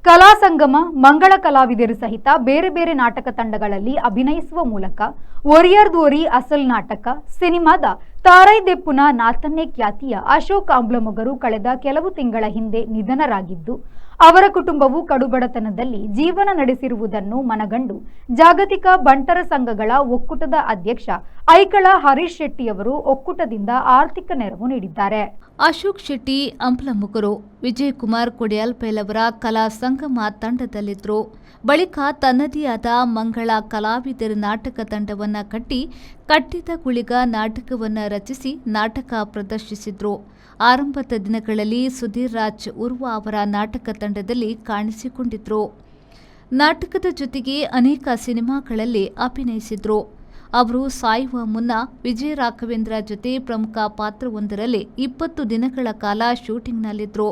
ಕಲಾ ಸಂಗಮ ಮಂಗಳ ಕಲಾವಿದರು ಸಹಿತ ಬೇರೆ ಬೇರೆ ನಾಟಕ ತಂಡಗಳಲ್ಲಿ ಅಭಿನಯಿಸುವ ಮೂಲಕ ಒರಿಯರ್ದೋರಿ ಅಸಲ್ ನಾಟಕ ಸಿನಿಮಾದ ತಾರೈದೆಪ್ಪುನ ನಾಲ್ಕನೇ ಖ್ಯಾತಿಯ ಅಶೋಕ್ ಆಂಬ್ಲಮೊಗರು ಕಳೆದ ಕೆಲವು ತಿಂಗಳ ಹಿಂದೆ ನಿಧನರಾಗಿದ್ದು ಅವರ ಕುಟುಂಬವು ಕಡುಬಡತನದಲ್ಲಿ ಜೀವನ ನಡೆಸಿರುವುದನ್ನು ಮನಗಂಡು ಜಾಗತಿಕ ಬಂಟರ ಸಂಘಗಳ ಒಕ್ಕೂಟದ ಅಧ್ಯಕ್ಷ ಐಕಳ ಹರೀಶ್ ಶೆಟ್ಟಿಯವರು ಒಕ್ಕೂಟದಿಂದ ಆರ್ಥಿಕ ನೆರವು ನೀಡಿದ್ದಾರೆ. ಅಶೋಕ್ ಶೆಟ್ಟಿ ಅಂಬ್ಲಮೊಗರು ವಿಜಯಕುಮಾರ್ ಕೊಡಿಯಾಲ್ಪೈಲವರ ಕಲಾ ಸಂಗಮ ತಂಡದಲ್ಲಿದ್ದರು. ಬಳಿಕ ತನ್ನದೇ ಆದ ಮಂಗಳ ಕಲಾವಿದರ ನಾಟಕ ತಂಡವನ್ನ ಕಟ್ಟಿದ ಗುಳಿಗ ನಾಟಕವನ್ನ ರಚಿಸಿ ನಾಟಕ ಪ್ರದರ್ಶಿಸಿದ್ರು. ಆರಂಭದ ದಿನಗಳಲ್ಲಿ ಸುಧೀರ್ ರಾಜ್ ಉರ್ವ ಅವರ ನಾಟಕ ತಂಡದಲ್ಲಿ ಕಾಣಿಸಿಕೊಂಡಿದ್ರು. ನಾಟಕದ ಜೊತೆಗೆ ಅನೇಕ ಸಿನಿಮಾಗಳಲ್ಲಿ ಅಭಿನಯಿಸಿದ್ರು. ಅವರು ಸಾಯುವ ಮುನ್ನ ವಿಜಯ ರಾಘವೇಂದ್ರ ಜೊತೆ ಪ್ರಮುಖ ಪಾತ್ರವೊಂದರಲ್ಲಿ 20 ದಿನಗಳ ಕಾಲ ಶೂಟಿಂಗ್ನಲ್ಲಿದ್ದರು.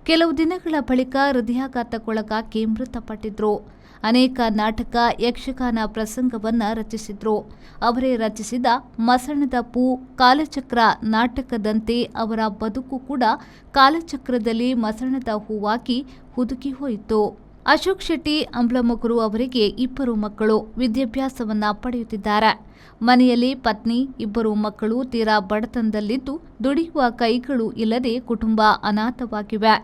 ಕೆಲವು ದಿನಗಳ ಬಳಿಕ ಹೃದಯಾಘಾತಕ್ಕೊಳಗಾಗಿ ಮೃತಪಟ್ಟಿದ್ರು. ಅನೇಕ ನಾಟಕ ಯಕ್ಷಗಾನ ಪ್ರಸಂಗವನ್ನ ರಚಿಸಿದ್ರು. ಅವರೇ ರಚಿಸಿದ ಮಸಣದ ಪೂ, ಕಾಲಚಕ್ರ ನಾಟಕದಂತೆ ಅವರ ಬದುಕು ಕೂಡ ಕಾಲಚಕ್ರದಲ್ಲಿ ಮಸಣದ ಹೂವಾಗಿ ಹುದುಗಿ ಹೋಯಿತು. ಅಶೋಕ್ ಶೆಟ್ಟಿ ಅಂಬ್ಲಮೊಗರು ಅವರಿಗೆ 2 ಮಕ್ಕಳು ವಿದ್ಯಾಭ್ಯಾಸವನ್ನ ಪಡೆಯುತ್ತಿದ್ದಾರೆ. ಮನೆಯಲ್ಲಿ ಪತ್ನಿ, 2 ಮಕ್ಕಳು ತೀರಾ ಬಡತನದಲ್ಲಿದ್ದು ದುಡಿಯುವ ಕೈಗಳು ಇಲ್ಲದೆ ಕುಟುಂಬ ಅನಾಥವಾಗಿವೆ.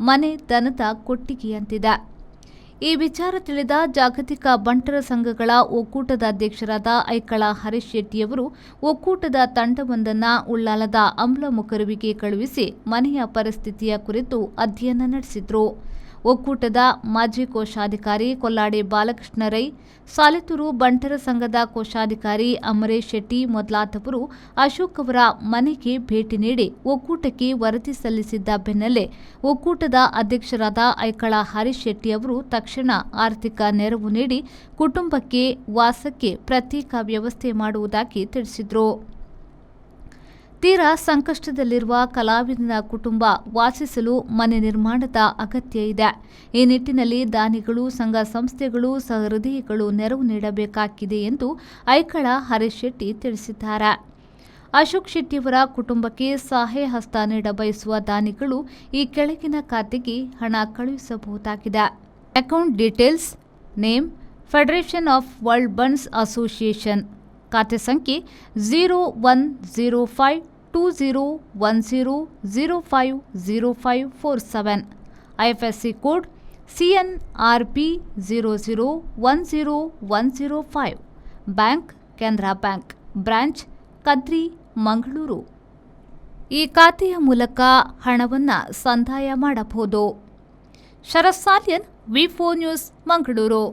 ಮನೆ ದನದ ಕೊಟ್ಟಿಗೆಯಂತಿದೆ. ಈ ವಿಚಾರ ತಿಳಿದ ಜಾಗತಿಕ ಬಂಟರ ಸಂಘಗಳ ಒಕ್ಕೂಟದ ಅಧ್ಯಕ್ಷರಾದ ಐಕಳ ಹರೀಶ್ ಶೆಟ್ಟಿಯವರು ಒಕ್ಕೂಟದ ತಂಡವೊಂದನ್ನು ಉಳ್ಳಾಲದ ಅಂಬ್ಲಮೊಗರುವಿಗೆ ಕಳುಹಿಸಿ ಮನೆಯ ಪರಿಸ್ಥಿತಿಯ ಕುರಿತು ಅಧ್ಯಯನ ನಡೆಸಿದ್ರು. ಒಕ್ಕೂಟದ ಮಾಜಿ ಕೋಶಾಧಿಕಾರಿ ಕೊಲ್ಲಾಡೆ ಬಾಲಕೃಷ್ಣ ರೈ, ಸಾಲೆತೂರು ಬಂಟರ ಸಂಘದ ಕೋಶಾಧಿಕಾರಿ ಅಮರೇಶ್ ಶೆಟ್ಟಿ ಮೊದಲಾದವರು ಅಶೋಕ್ ಅವರ ಮನೆಗೆ ಭೇಟಿ ನೀಡಿ ಒಕ್ಕೂಟಕ್ಕೆ ವರದಿ ಸಲ್ಲಿಸಿದ್ದ ಬೆನ್ನಲ್ಲೇ ಒಕ್ಕೂಟದ ಅಧ್ಯಕ್ಷರಾದ ಐಕಳ ಹರೀಶ್ ಶೆಟ್ಟಿ ಅವರು ತಕ್ಷಣ ಆರ್ಥಿಕ ನೆರವು ನೀಡಿ ಕುಟುಂಬಕ್ಕೆ ವಾಸಕ್ಕೆ ಪ್ರತ್ಯೇಕ ವ್ಯವಸ್ಥೆ ಮಾಡುವುದಾಗಿ ತಿಳಿಸಿದರು. ತೀರಾ ಸಂಕಷ್ಟದಲ್ಲಿರುವ ಕಲಾವಿದನ ಕುಟುಂಬ ವಾಸಿಸಲು ಮನೆ ನಿರ್ಮಾಣದ ಅಗತ್ಯ ಇದೆ. ಈ ನಿಟ್ಟಿನಲ್ಲಿ ದಾನಿಗಳು, ಸಂಘ ಸಂಸ್ಥೆಗಳು, ಸಹೃದಯಿಗಳು ನೆರವು ನೀಡಬೇಕಾಗಿದೆ ಎಂದು ಐಕಳ ಹರೀಶ್ ಶೆಟ್ಟಿ ತಿಳಿಸಿದ್ದಾರೆ. ಅಶೋಕ್ ಶೆಟ್ಟಿಯವರ ಕುಟುಂಬಕ್ಕೆ ಸಹಾಯ ಹಸ್ತ ನೀಡಬಯಸುವ ದಾನಿಗಳು ಈ ಕೆಳಗಿನ ಖಾತೆಗೆ ಹಣ ಕಳುಹಿಸಬಹುದಾಗಿದೆ. Account details: name federation of world Bunts association, ಖಾತೆ ಸಂಖ್ಯೆ 01052010050547, IFSC code CNRP 0010105, bank Canara bank, branch Kadri, Mangaluru. ಈ ಖಾತೆಯ ಮೂಲಕ ಹಣವನ್ನು ಸಂದಾಯ ಮಾಡಬಹುದು. ಶರತ್ ಸಾಲ್ಯನ್, ವಿ4 ನ್ಯೂಸ್, ಮಂಗಳೂರು.